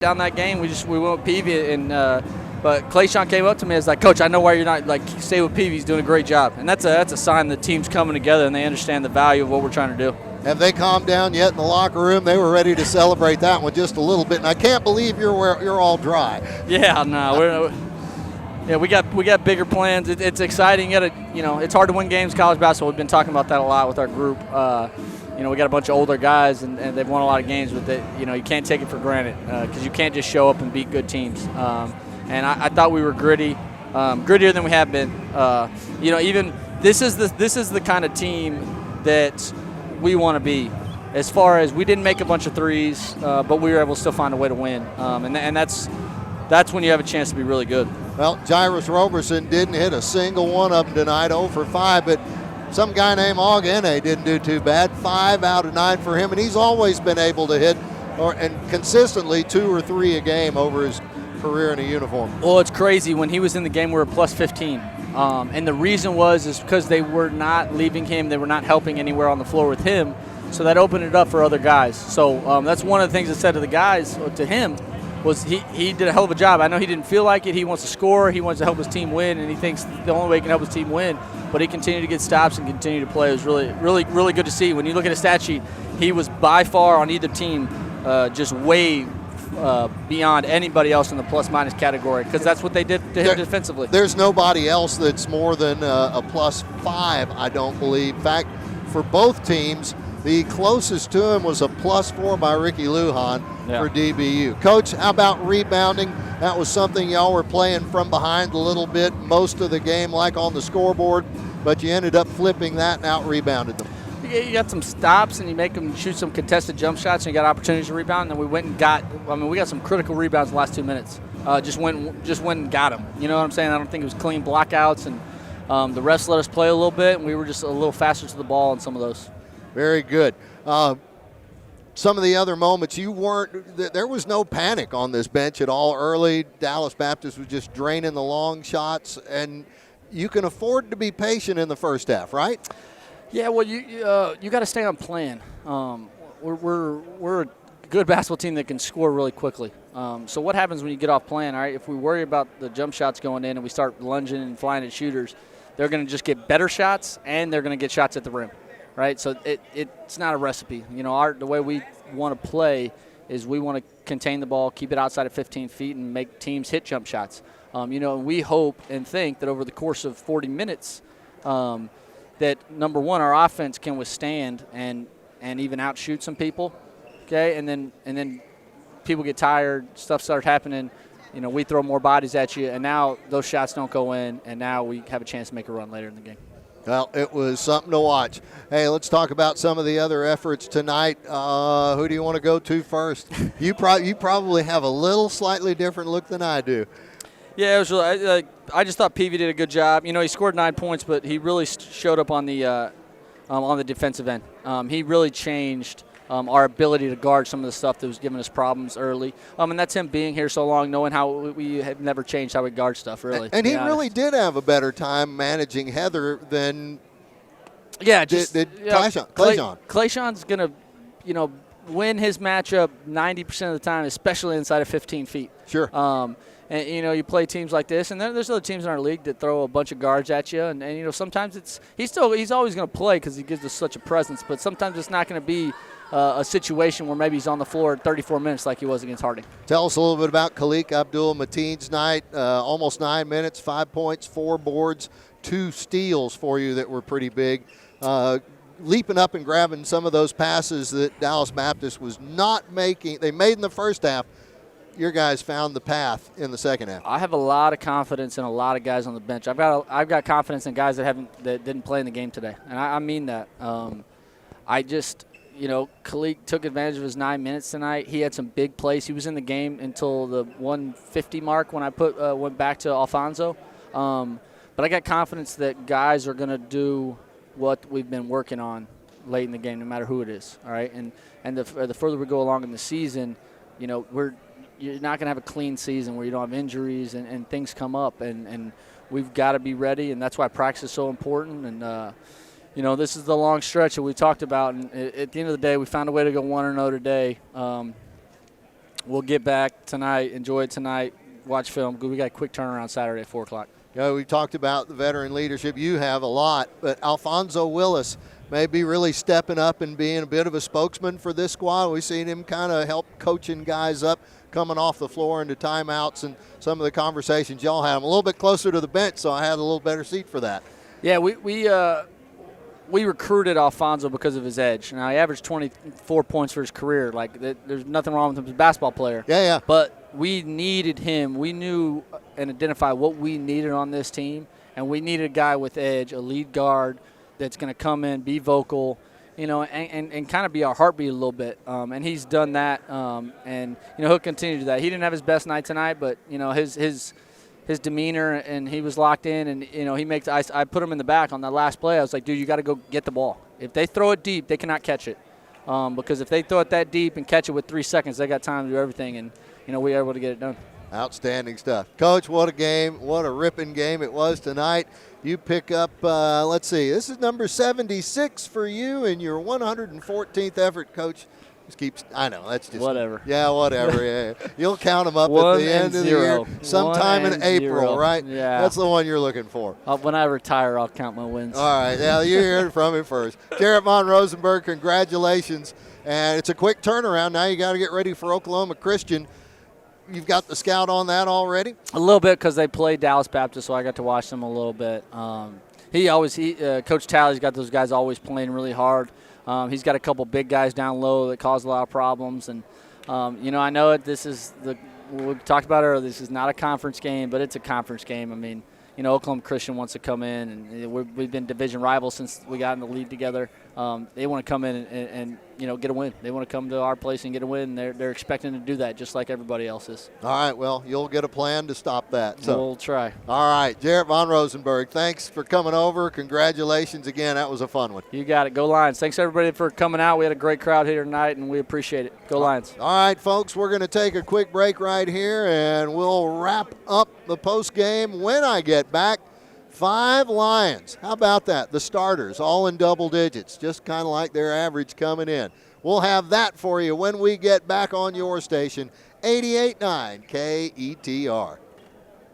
down that game. We went with Peavy, and but Clayshawn came up to me and was like, Coach, I know why you're not, like, stay with Peavy. He's doing a great job. And that's a sign the team's coming together and they understand the value of what we're trying to do. Have they calmed down yet in the locker room? They were ready to celebrate that one just a little bit. And I can't believe you're all dry. Yeah, no, we got bigger plans. It's exciting. It's hard to win games in college basketball. We've been talking about that a lot with our group. We got a bunch of older guys, and they've won a lot of games, but you can't take it for granted because you can't just show up and beat good teams. And I thought we were grittier than we have been. Even this is the kind of team that we want to be. As far as we didn't make a bunch of threes, but we were able to still find a way to win. And that's when you have a chance to be really good. Well, Jairus Roberson didn't hit a single one of them tonight, 0 for 5, but some guy named Ogene didn't do too bad. 5 out of 9 for him, and he's always been able to hit and consistently 2 or 3 a game over his career in a uniform. Well, it's crazy. When he was in the game, we were plus 15. And the reason is because they were not leaving him. They were not helping anywhere on the floor with him. So that opened it up for other guys. So that's one of the things I said to the guys, to him, was he did a hell of a job. I know he didn't feel like it. He wants to score. He wants to help his team win, and he thinks the only way he can help his team win. But he continued to get stops and continue to play. It was really, really, really good to see. When you look at his stat sheet, he was by far on either team just way beyond anybody else in the plus-minus category because that's what they did to him defensively. There's nobody else that's more than a plus 5, I don't believe. In fact, for both teams, the closest to him was a plus 4 by Ricky Lujan for DBU. Coach, how about rebounding? That was something y'all were playing from behind a little bit most of the game, like on the scoreboard, but you ended up flipping that and out-rebounded them. You got some stops and you make them shoot some contested jump shots and you got opportunities to rebound. And then we went and we got some critical rebounds in the last 2 minutes. Just went and got them. You know what I'm saying? I don't think it was clean blockouts, and the refs let us play a little bit, and we were just a little faster to the ball on some of those. Very good. Some of the other moments, there was no panic on this bench at all early. Dallas Baptist was just draining the long shots, and you can afford to be patient in the first half, right? Yeah, well, you got to stay on plan. We're a good basketball team that can score really quickly. So what happens when you get off plan? All right, if we worry about the jump shots going in and we start lunging and flying at shooters, they're going to just get better shots and they're going to get shots at the rim, right? So it's not a recipe. The way we want to play is we want to contain the ball, keep it outside of 15 feet, and make teams hit jump shots. We hope and think that over the course of 40 minutes. That number one, our offense can withstand and even outshoot some people, okay? And then people get tired, stuff starts happening. We throw more bodies at you, and now those shots don't go in, and now we have a chance to make a run later in the game. Well, it was something to watch. Hey, let's talk about some of the other efforts tonight. Who do you want to go to first? You probably have a little slightly different look than I do. Yeah, it was really, I just thought Peavy did a good job. He scored 9 points, but he really showed up on the defensive end. He really changed our ability to guard some of the stuff that was giving us problems early. And that's him being here so long, knowing how we have never changed how we guard stuff, really. And he really did have a better time managing Heather than did Clayshawn. Clayshawn's going to, win his matchup 90% of the time, especially inside of 15 feet. Sure. And, you play teams like this, and there's other teams in our league that throw a bunch of guards at you. And sometimes he's always going to play because he gives us such a presence, but sometimes it's not going to be a situation where maybe he's on the floor at 34 minutes like he was against Harding. Tell us a little bit about Khalik Abdul-Mateen's night. Almost 9 minutes, 5 points, 4 boards, 2 steals for you that were pretty big. Leaping up and grabbing some of those passes that Dallas Baptist was not making. They made in the first half. Your guys found the path in the second half. I have a lot of confidence in a lot of guys on the bench. I've got confidence in guys that didn't play in the game today, and I mean that. Khalik took advantage of his 9 minutes tonight. He had some big plays. He was in the game until the 150 mark when I went back to Alfonso. But I got confidence that guys are going to do what we've been working on late in the game, no matter who it is. All right, and the further we go along in the season, you're not going to have a clean season where you don't have injuries and things come up, and we've got to be ready, and that's why practice is so important. And this is the long stretch that we talked about, and at the end of the day, we found a way to go 1-0 today. We'll get back tonight, enjoy it tonight, watch film. We got a quick turnaround Saturday at 4 o'clock. We talked about the veteran leadership. You have a lot, but Alfonso Willis may be really stepping up and being a bit of a spokesman for this squad. We've seen him kind of help coaching guys up, coming off the floor into timeouts and some of the conversations y'all had. I'm a little bit closer to the bench, so I had a little better seat for that. Yeah, we recruited Alfonso because of his edge. Now, he averaged 24 points for his career. Like, there's nothing wrong with him as a basketball player. Yeah. But we needed him. We knew and identified what we needed on this team, and we needed a guy with edge, a lead guard that's going to come in, be vocal, and kind of be our heartbeat a little bit. And he's done that, and he'll continue to do that. He didn't have his best night tonight, but his demeanor, and he was locked in, and he makes. I put him in the back on that last play. I was like, dude, you got to go get the ball. If they throw it deep, they cannot catch it, because if they throw it that deep and catch it with 3 seconds, they got time to do everything, and we were able to get it done. Outstanding stuff. Coach, what a game. What a ripping game it was tonight. You pick up, let's see, this is number 76 for you in your 114th effort, Coach. Just keeps, I know, that's just. Whatever. Yeah, whatever. Yeah. You'll count them up at the end of the year sometime in April, right? Yeah. That's the one you're looking for. When I retire, I'll count my wins. All right. Yeah, you heard from him first. Jarrett Von Rosenberg, congratulations. And it's a quick turnaround. Now you got to get ready for Oklahoma Christian. You've got the scout on that already? A little bit, because they played Dallas Baptist, so I got to watch them a little bit. Coach Talley's got those guys always playing really hard. He's got a couple big guys down low that cause a lot of problems. And, I know this is we talked about earlier, this is not a conference game, but it's a conference game. I mean, Oklahoma Christian wants to come in, and we've been division rivals since we got in the league together. They want to come in and get a win. They want to come to our place and get a win. They're expecting to do that just like everybody else is. All right, well, you'll get a plan to stop that. So. We'll try. All right, Jarrett Von Rosenberg, thanks for coming over. Congratulations again. That was a fun one. You got it. Go Lions. Thanks, everybody, for coming out. We had a great crowd here tonight, and we appreciate it. Go Lions. All right, folks, we're going to take a quick break right here, and we'll wrap up the post game when I get back. 5 Lions. How about that? The starters, all in double digits, just kind of like their average coming in. We'll have that for you when we get back on your station, 88.9 KETR.